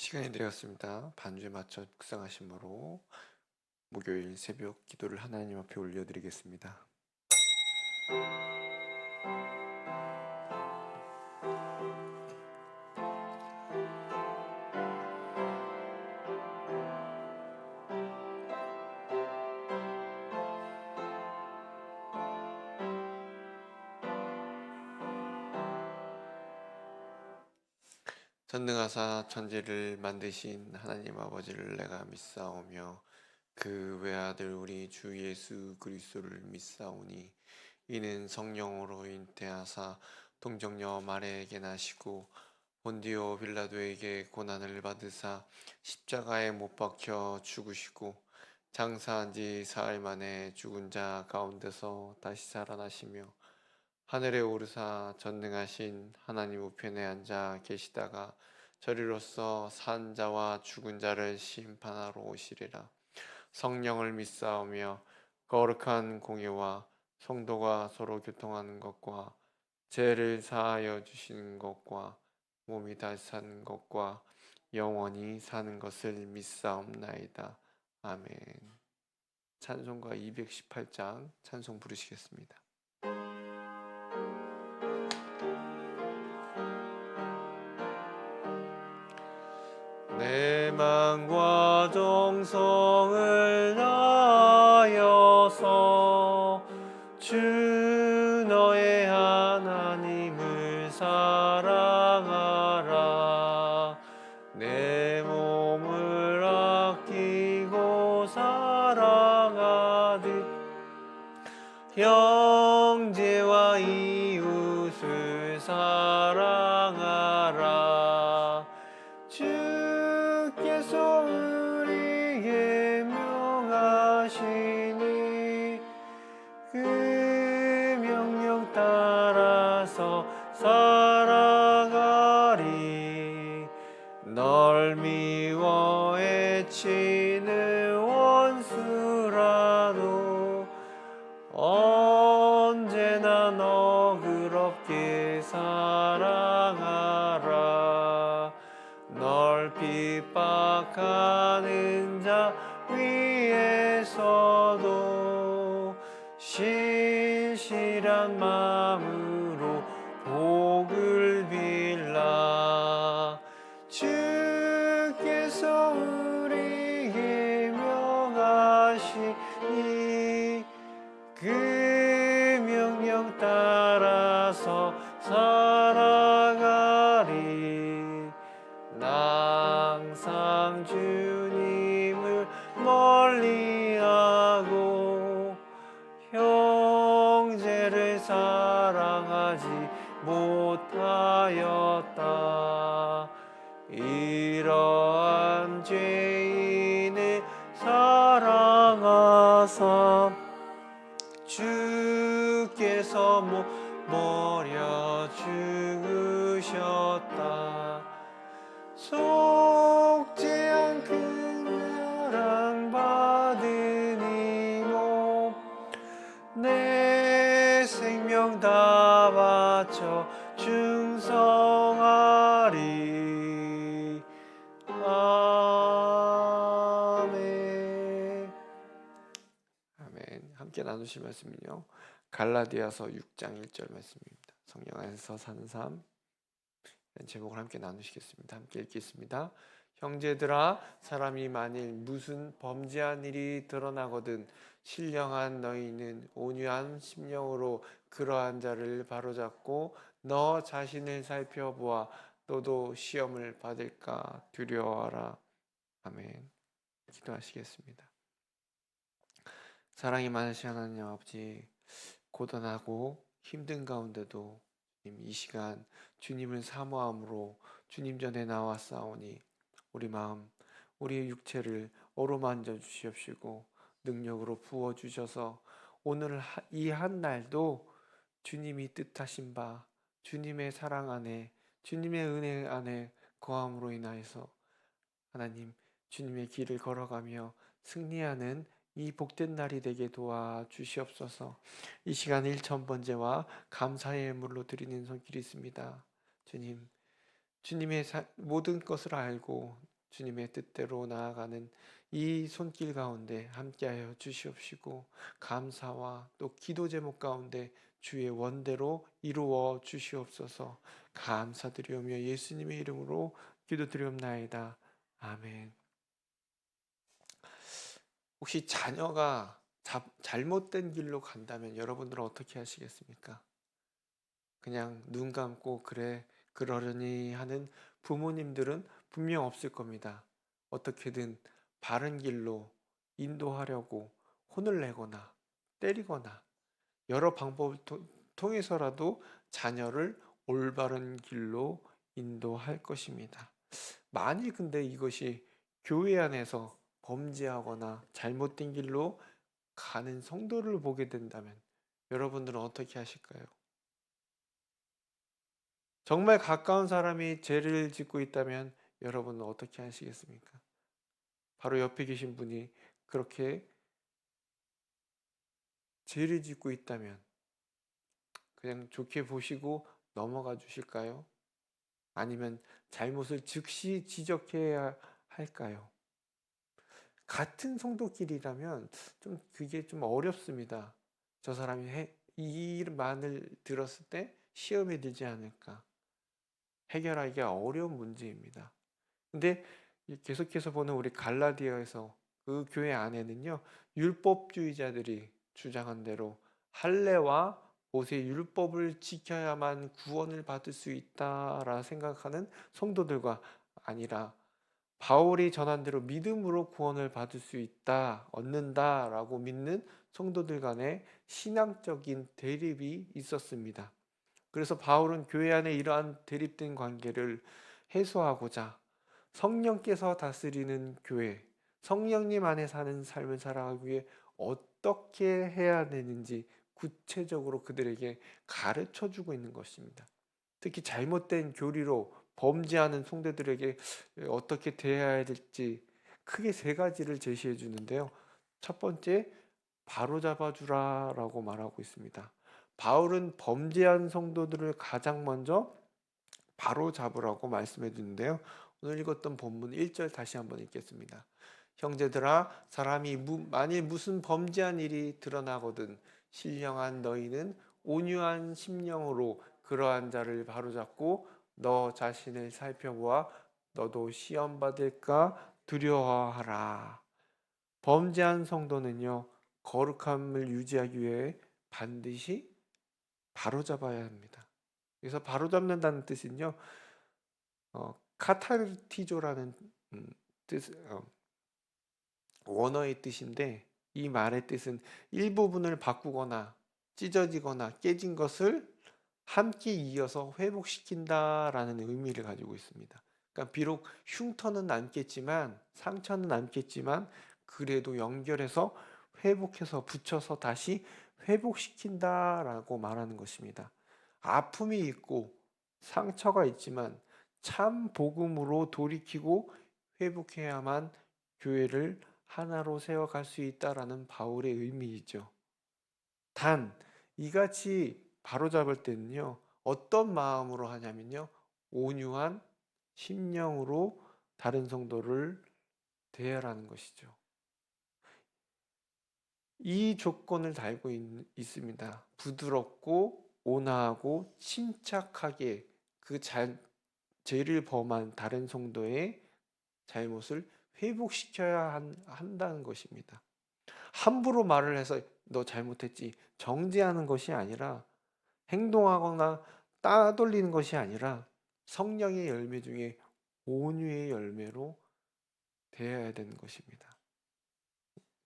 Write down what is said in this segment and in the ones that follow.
시간이 되었습니다. 반주에 맞춰 묵상하심으로 목요일 새벽 기도를 하나님 앞에 올려드리겠습니다. 전능하사 천지를 만드신 하나님 아버지를 내가 믿사오며 그 외아들 우리 주 예수 그리스도를 믿사오니 이는 성령으로 잉태하사 동정녀 마리아에게 나시고 본디오 빌라도에게 고난을 받으사 십자가에 못 박혀 죽으시고 장사한 지 사흘 만에 죽은 자 가운데서 다시 살아나시며 하늘에 오르사 전능하신 하나님 우편에 앉아 계시다가 저리로서 산 자와 죽은 자를 심판하러 오시리라. 성령을 믿사오며 거룩한 공예와 성도가 서로 교통하는 것과 죄를 사하여 주시는 것과 몸이 다시 사는 것과 영원히 사는 것을 믿사옵나이다. 아멘. 찬송가 218장 찬송 부르시겠습니다. 내 마음과 정성을 다하여서 주 너의 하나님을 사랑하라. 내 몸을 아끼고 사랑하듯 형제와 이웃을 사랑하라. 주께서 우리에게 명하시니 그 명령 따라서 살아가리. 널 미워 해치는 원수라도 언제나 너그럽게 사랑하라. 널 핍박하는 자 위에서도 신실한 마음으로 복을 빌라. 주께서 우리에게 명하시니 그 명령 따라서 살아가리. 나 항상 주님을 멀리하고 형제를 사랑하지 못하였다. 이러한 죄인을 사랑하사 주께서 모려 죽으셨다. 속죄한 그 사랑 받으니 뭐 내 생명 다 바쳐 충성하리. 아멘. 아멘. 함께 나누실 말씀은요, 갈라디아서 6장 1절 말씀입니다. 성령 안에서 사는 삶, 이런 제목을 함께 나누시겠습니다. 함께 읽겠습니다. 형제들아, 사람이 만일 무슨 범죄한 일이 드러나거든 신령한 너희는 온유한 심령으로 그러한 자를 바로잡고 너 자신을 살펴보아 너도 시험을 받을까 두려워하라. 아멘. 기도하시겠습니다. 사랑이 많으신 하나님 아버지, 고단하고 힘든 가운데도 주님, 이 시간 주님을 사모함으로 주님 전에 나왔사오니 우리 마음, 우리의 육체를 어루만져 주시옵시고 능력으로 부어주셔서 오늘 이 한 날도 주님이 뜻하신 바 주님의 사랑 안에 주님의 은혜 안에 거함으로 인하여서 하나님, 주님의 길을 걸어가며 승리하는 이 복된 날이 되게 도와주시옵소서. 이 시간 1000번째와 감사의 예물로 드리는 손길이 있습니다. 주님, 주님의 모든 것을 알고 주님의 뜻대로 나아가는 이 손길 가운데 함께하여 주시옵시고, 감사와 또 기도 제목 가운데 주의 원대로 이루어 주시옵소서. 감사드리오며 예수님의 이름으로 기도드리옵나이다. 아멘. 혹시 자녀가 잘못된 길로 간다면 여러분들은 어떻게 하시겠습니까? 그냥 눈 감고 그래 그러려니 하는 부모님들은 분명 없을 겁니다. 어떻게든 바른 길로 인도하려고 혼을 내거나 때리거나 여러 방법을 통해서라도 자녀를 올바른 길로 인도할 것입니다. 만일 근데 이것이 교회 안에서 범죄하거나 잘못된 길로 가는 성도를 보게 된다면 여러분들은 어떻게 하실까요? 정말 가까운 사람이 죄를 짓고 있다면 여러분은 어떻게 하시겠습니까? 바로 옆에 계신 분이 그렇게 죄를 짓고 있다면 그냥 좋게 보시고 넘어가 주실까요? 아니면 잘못을 즉시 지적해야 할까요? 같은 성도끼리라면 그게 좀 어렵습니다. 저 사람이 이 말을 들었을 때 시험에 들지 않을까? 해결하기가 어려운 문제입니다. 근데 계속해서 보는 우리 갈라디아에서 그 교회 안에는요, 율법주의자들이 주장한 대로 할례와 모세의 율법을 지켜야만 구원을 받을 수 있다라 생각하는 성도들과 아니라 바울이 전한 대로 믿음으로 구원을 받을 수 있다, 얻는다라고 믿는 성도들 간에 신앙적인 대립이 있었습니다. 그래서 바울은 교회 안에 이러한 대립된 관계를 해소하고자 성령께서 다스리는 교회, 성령님 안에 사는 삶을 살아가기 위해 어떻게 해야 되는지 구체적으로 그들에게 가르쳐 주고 있는 것입니다. 특히 잘못된 교리로 범죄하는 성도들에게 어떻게 대해야 될지 크게 세 가지를 제시해 주는데요. 첫 번째, 바로잡아 주라라고 말하고 있습니다. 바울은 범죄한 성도들을 가장 먼저 바로잡으라고 말씀해 주는데요. 오늘 읽었던 본문 1절 다시 한번 읽겠습니다. 형제들아, 사람이 만일 무슨 범죄한 일이 드러나거든 신령한 너희는 온유한 심령으로 그러한 자를 바로잡고 너 자신을 살펴보아 너도 시험 받을까 두려워하라. 범죄한 성도는요, 거룩함을 유지하기 위해 반드시 바로잡아야 합니다. 그래서 바로잡는다는 뜻은요, 카타르티조라는 뜻, 원어의 뜻인데 이 말의 뜻은 일부분을 바꾸거나 찢어지거나 깨진 것을 함께 이어서 회복시킨다라는 의미를 가지고 있습니다. 그러니까 비록 흉터는 남겠지만 상처는 남겠지만 그래도 연결해서 회복해서 붙여서 다시 회복시킨다라고 말하는 것입니다. 아픔이 있고 상처가 있지만 참 복음으로 돌이키고 회복해야만 교회를 하나로 세워갈 수 있다라는 바울의 의미이죠. 단 이같이 바로잡을 때는요, 어떤 마음으로 하냐면요, 온유한 심령으로 다른 성도를 대하라는 것이죠. 이 조건을 달고 있습니다. 부드럽고 온화하고 침착하게 죄를 범한 다른 성도의 잘못을 회복시켜야 한다는 것입니다. 함부로 말을 해서 너 잘못했지 정죄하는 것이 아니라 행동하거나 따돌리는 것이 아니라 성령의 열매 중에 온유의 열매로 대해야 되는 것입니다.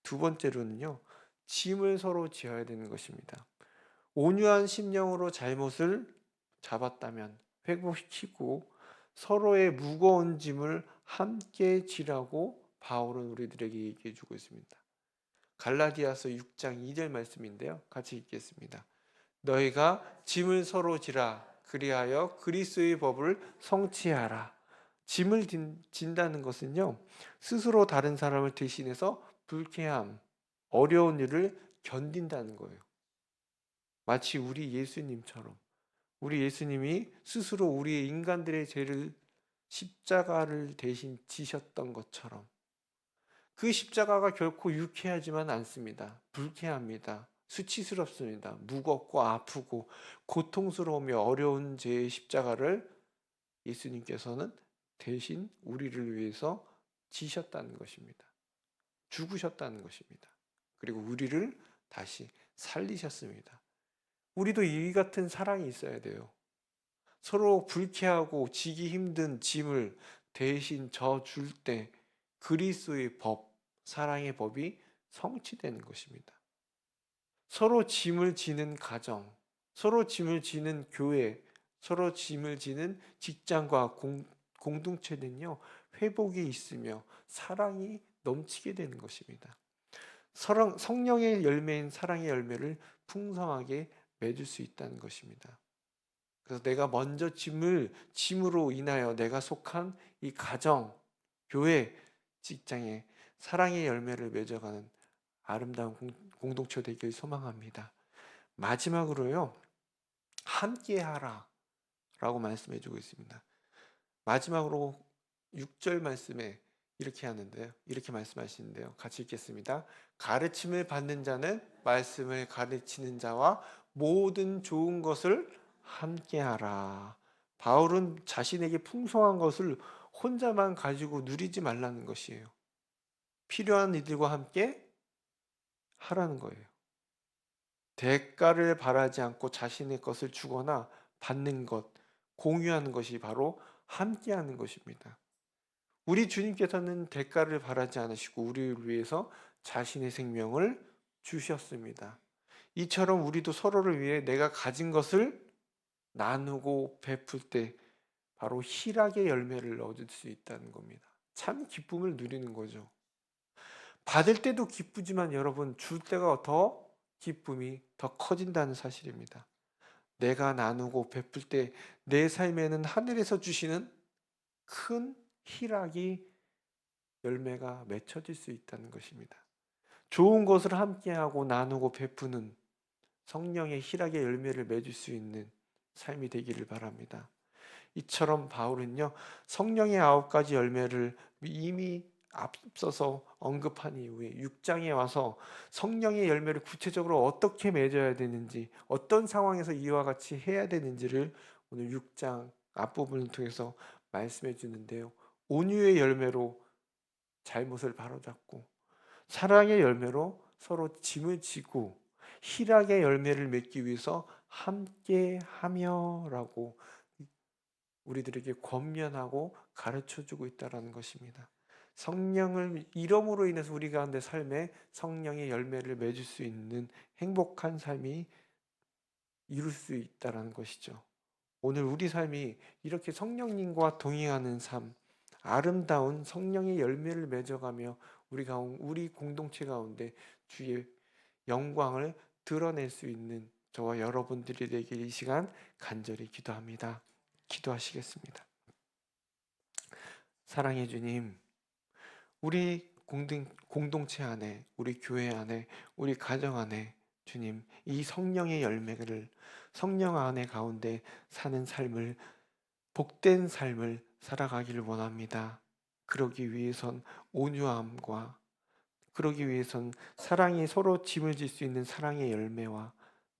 두 번째로는요, 짐을 서로 지어야 되는 것입니다. 온유한 심령으로 잘못을 잡았다면 회복시키고 서로의 무거운 짐을 함께 지라고 바울은 우리들에게 얘기해 주고 있습니다. 갈라디아서 6장 2절 말씀인데요. 같이 읽겠습니다. 너희가 짐을 서로 지라 그리하여 그리스도의 법을 성취하라. 짐을 진다는 것은요, 스스로 다른 사람을 대신해서 불쾌함, 어려운 일을 견딘다는 거예요. 마치 우리 예수님처럼 우리 예수님이 스스로 우리의 인간들의 죄를 십자가를 대신 지셨던 것처럼 그 십자가가 결코 유쾌하지만 않습니다. 불쾌합니다. 수치스럽습니다. 무겁고 아프고 고통스러우며 어려운 제 십자가를 예수님께서는 대신 우리를 위해서 지셨다는 것입니다. 죽으셨다는 것입니다. 그리고 우리를 다시 살리셨습니다. 우리도 이 같은 사랑이 있어야 돼요. 서로 불쾌하고 지기 힘든 짐을 대신 져줄 때 그리스도의 법, 사랑의 법이 성취되는 것입니다. 서로 짐을 지는 가정, 서로 짐을 지는 교회, 서로 짐을 지는 직장과 공동체는요, 회복이 있으며 사랑이 넘치게 되는 것입니다. 성령의 열매인 사랑의 열매를 풍성하게 맺을 수 있다는 것입니다. 그래서 내가 먼저 짐으로 인하여 내가 속한 이 가정, 교회, 직장에 사랑의 열매를 맺어가는 아름다운 공동체 되길 소망합니다. 마지막으로요, 함께하라 라고 말씀해 주고 있습니다. 마지막으로 6절 말씀에 이렇게 말씀하시는데요. 같이 읽겠습니다. 가르침을 받는 자는 말씀을 가르치는 자와 모든 좋은 것을 함께하라. 바울은 자신에게 풍성한 것을 혼자만 가지고 누리지 말라는 것이에요. 필요한 이들과 함께 하라는 거예요. 대가를 바라지 않고 자신의 것을 주거나 받는 것, 공유하는 것이 바로 함께하는 것입니다. 우리 주님께서는 대가를 바라지 않으시고 우리를 위해서 자신의 생명을 주셨습니다. 이처럼 우리도 서로를 위해 내가 가진 것을 나누고 베풀 때 바로 희락의 열매를 얻을 수 있다는 겁니다. 참 기쁨을 누리는 거죠. 받을 때도 기쁘지만 여러분 줄 때가 더 기쁨이 더 커진다는 사실입니다. 내가 나누고 베풀 때 내 삶에는 하늘에서 주시는 큰 희락이 열매가 맺혀질 수 있다는 것입니다. 좋은 것을 함께하고 나누고 베푸는 성령의 희락의 열매를 맺을 수 있는 삶이 되기를 바랍니다. 이처럼 바울은요, 성령의 9가지 열매를 이미 앞서서 언급한 이후에 6장에 와서 성령의 열매를 구체적으로 어떻게 맺어야 되는지, 어떤 상황에서 이와 같이 해야 되는지를 오늘 6장 앞부분을 통해서 말씀해 주는데요. 온유의 열매로 잘못을 바로잡고, 사랑의 열매로 서로 짐을 지고, 희락의 열매를 맺기 위해서 함께 하며라고 우리들에게 권면하고 가르쳐주고 있다는 것입니다. 성령을 이름으로 인해서 우리 가운데 삶에 성령의 열매를 맺을 수 있는 행복한 삶이 이룰 수 있다는 것이죠. 오늘 우리 삶이 이렇게 성령님과 동행하는 삶, 아름다운 성령의 열매를 맺어가며 우리 공동체 가운데 주의 영광을 드러낼 수 있는 저와 여러분들이 되길 이 시간 간절히 기도합니다. 기도하시겠습니다. 사랑해 주님, 우리 공동체 안에, 우리 교회 안에, 우리 가정 안에 주님, 이 성령의 열매를 성령 안에 가운데 사는 삶을, 복된 삶을 살아가기를 원합니다. 그러기 위해선 온유함과 그러기 위해선 사랑이 서로 짐을 질 수 있는 사랑의 열매와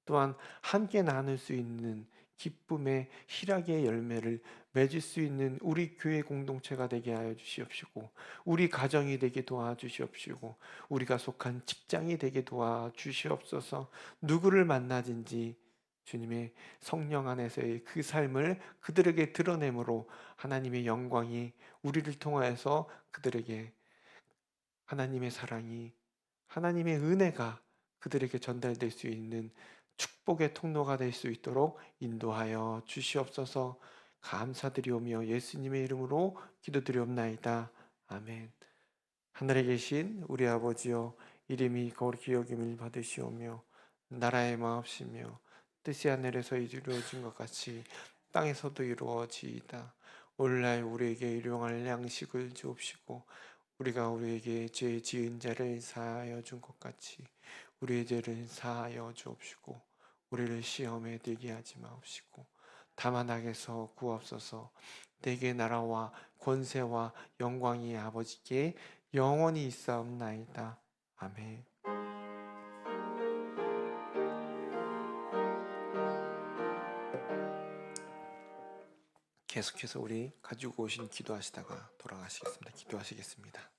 또한 함께 나눌 수 있는 기쁨의 희락의 열매를 맺을 수 있는 우리 교회 공동체가 되게 하여 주시옵시고 우리 가정이 되게 도와주시옵시고 우리가 속한 직장이 되게 도와주시옵소서. 누구를 만나든지 주님의 성령 안에서의 그 삶을 그들에게 드러내므로 하나님의 영광이 우리를 통하여서 그들에게 하나님의 사랑이 하나님의 은혜가 그들에게 전달될 수 있는 축복의 통로가 될 수 있도록 인도하여 주시옵소서. 감사드리오며 예수님의 이름으로 기도드리옵나이다. 아멘. 하늘에 계신 우리 아버지여, 이름이 거룩히 여김을 받으시오며 나라의 마옵시며 뜻이 하늘에서 이루어진 것 같이 땅에서도 이루어지이다. 오늘날 우리에게 일용할 양식을 주옵시고 우리가 우리에게 죄 지은 자를 사하여 준 것 같이 우리의 죄를 사하여 주옵시고 우리를 시험에 들게 하지 마옵시고 다만 악에서 구하옵소서. 내게 나라와 권세와 영광이 아버지께 영원히 있사옵나이다. 아멘. 계속해서 우리 가지고 오신 기도하시다가 돌아가시겠습니다. 기도하시겠습니다.